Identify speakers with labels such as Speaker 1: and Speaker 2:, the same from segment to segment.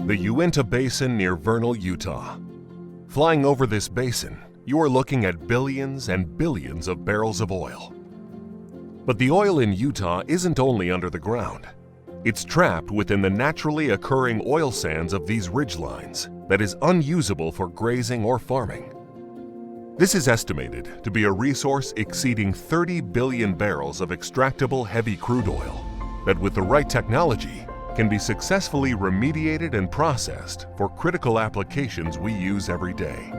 Speaker 1: the Uinta Basin near Vernal, Utah. Flying over this basin, you are looking at billions and billions of barrels of oil. But the oil in Utah isn't only under the ground. It's trapped within the naturally occurring oil sands of these ridgelines that is unusable for grazing or farming. This is estimated to be a resource exceeding 30 billion barrels of extractable heavy crude oil that, with the right technology, can be successfully remediated and processed for critical applications we use every day.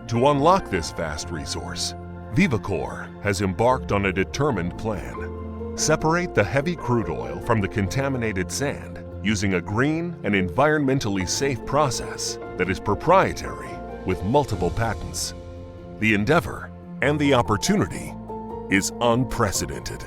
Speaker 1: To unlock this vast resource, Vivakor has embarked on a determined plan. Separate the heavy crude oil from the contaminated sand using a green and environmentally safe process that is proprietary with multiple patents. The endeavor and the opportunity is unprecedented.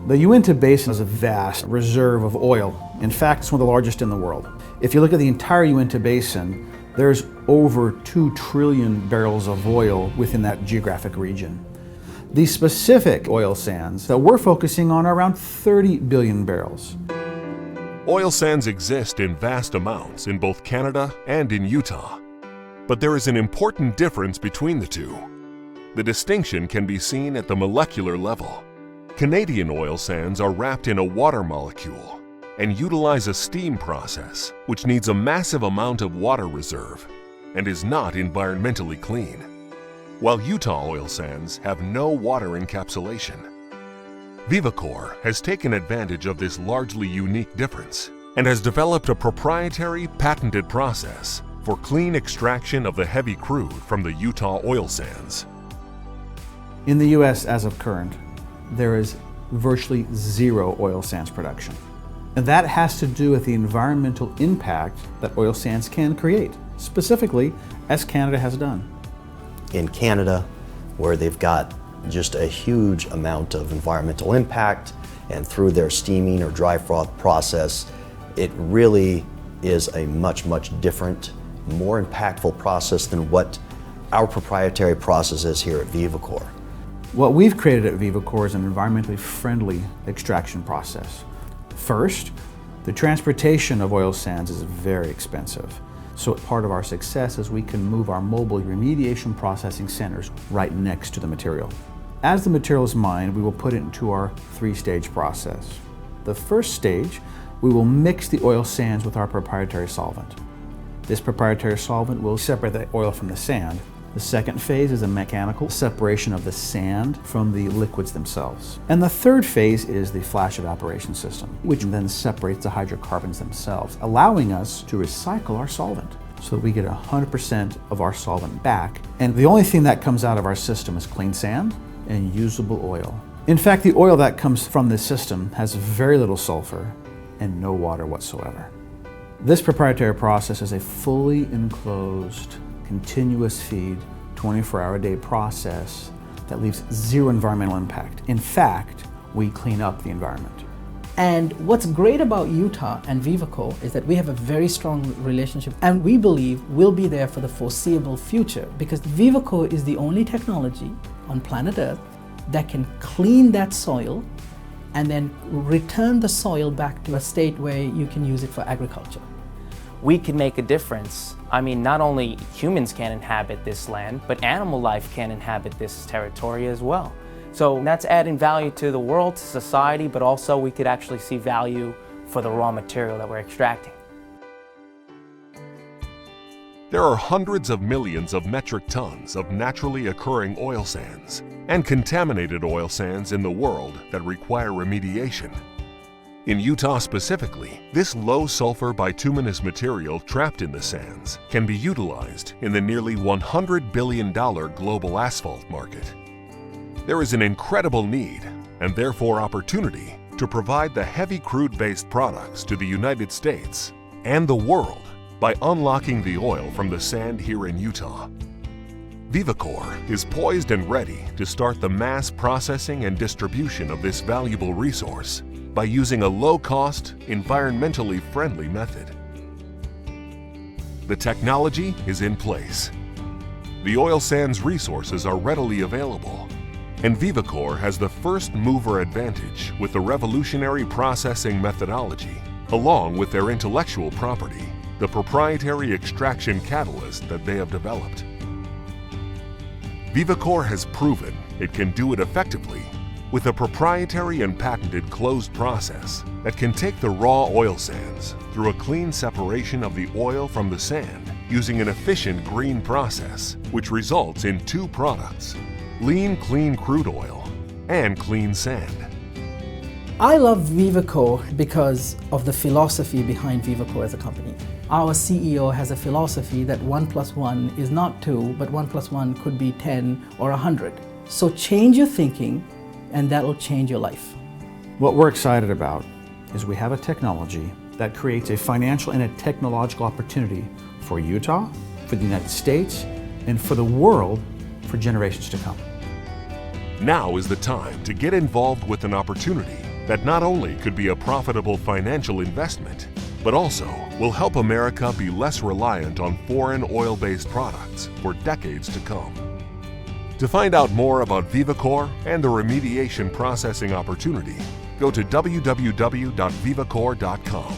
Speaker 2: The Uinta Basin is a vast reserve of oil. In fact, it's one of the largest in the world. If you look at the entire Uinta Basin, there's over 2 trillion barrels of oil within that geographic region. The specific oil sands that we're focusing on are around 30 billion barrels.
Speaker 1: Oil sands exist in vast amounts in both Canada and in Utah. But there is an important difference between the two. The distinction can be seen at the molecular level. Canadian oil sands are wrapped in a water molecule and utilize a steam process which needs a massive amount of water reserve and is not environmentally clean, while Utah oil sands have no water encapsulation. Vivakor has taken advantage of this largely unique difference and has developed a proprietary patented process for clean extraction of the heavy crude from the Utah oil sands.
Speaker 2: In the U.S. as of current, there is virtually zero oil sands production. And that has to do with the environmental impact that oil sands can create, specifically as Canada has done.
Speaker 3: In Canada, where they've got just a huge amount of environmental impact, and through their steaming or dry froth process, it really is a much, much different, more impactful process than what our proprietary process is here at Vivakor.
Speaker 2: What we've created at Vivakor is an environmentally friendly extraction process. First, the transportation of oil sands is very expensive. So part of our success is we can move our mobile remediation processing centers right next to the material. As the material is mined, we will put it into our 3-stage process. The first stage, we will mix the oil sands with our proprietary solvent. This proprietary solvent will separate the oil from the sand. The second phase is a mechanical separation of the sand from the liquids themselves. And the third phase is the flash evaporation system, which then separates the hydrocarbons themselves, allowing us to recycle our solvent so that we get 100% of our solvent back. And the only thing that comes out of our system is clean sand and usable oil. In fact, the oil that comes from this system has very little sulfur and no water whatsoever. This proprietary process is a fully enclosed, continuous feed, 24-hour-a-day process that leaves zero environmental impact. In fact, we clean up the environment.
Speaker 4: And what's great about Utah and Vivakor is that we have a very strong relationship, and we believe we'll be there for the foreseeable future because Vivakor is the only technology on planet Earth that can clean that soil and then return the soil back to a state where you can use it for agriculture.
Speaker 5: We can make a difference. I mean, not only humans can inhabit this land, but animal life can inhabit this territory as well. So that's adding value to the world, to society, but also we could actually see value for the raw material that we're extracting.
Speaker 1: There are hundreds of millions of metric tons of naturally occurring oil sands and contaminated oil sands in the world that require remediation. In Utah specifically, this low-sulfur bituminous material trapped in the sands can be utilized in the nearly $100 billion global asphalt market. There is an incredible need, and therefore opportunity, to provide the heavy crude-based products to the United States and the world by unlocking the oil from the sand here in Utah. Vivakor is poised and ready to start the mass processing and distribution of this valuable resource by using a low-cost, environmentally friendly method. The technology is in place. The oil sands resources are readily available, and Vivakor has the first mover advantage with the revolutionary processing methodology along with their intellectual property, the proprietary extraction catalyst that they have developed. Vivakor has proven it can do it effectively with a proprietary and patented closed process that can take the raw oil sands through a clean separation of the oil from the sand using an efficient green process, which results in two products: lean, clean crude oil and clean sand.
Speaker 4: I love Vivakor because of the philosophy behind Vivakor as a company. Our CEO has a philosophy that 1 + 1 is not 2, but 1 + 1 could be 10 or 100. So change your thinking, and that'll change your life.
Speaker 2: What we're excited about is we have a technology that creates a financial and a technological opportunity for Utah, for the United States, and for the world for generations to come.
Speaker 1: Now is the time to get involved with an opportunity that not only could be a profitable financial investment, but also will help America be less reliant on foreign oil-based products for decades to come. To find out more about Vivakor and the remediation processing opportunity, go to www.vivakor.com.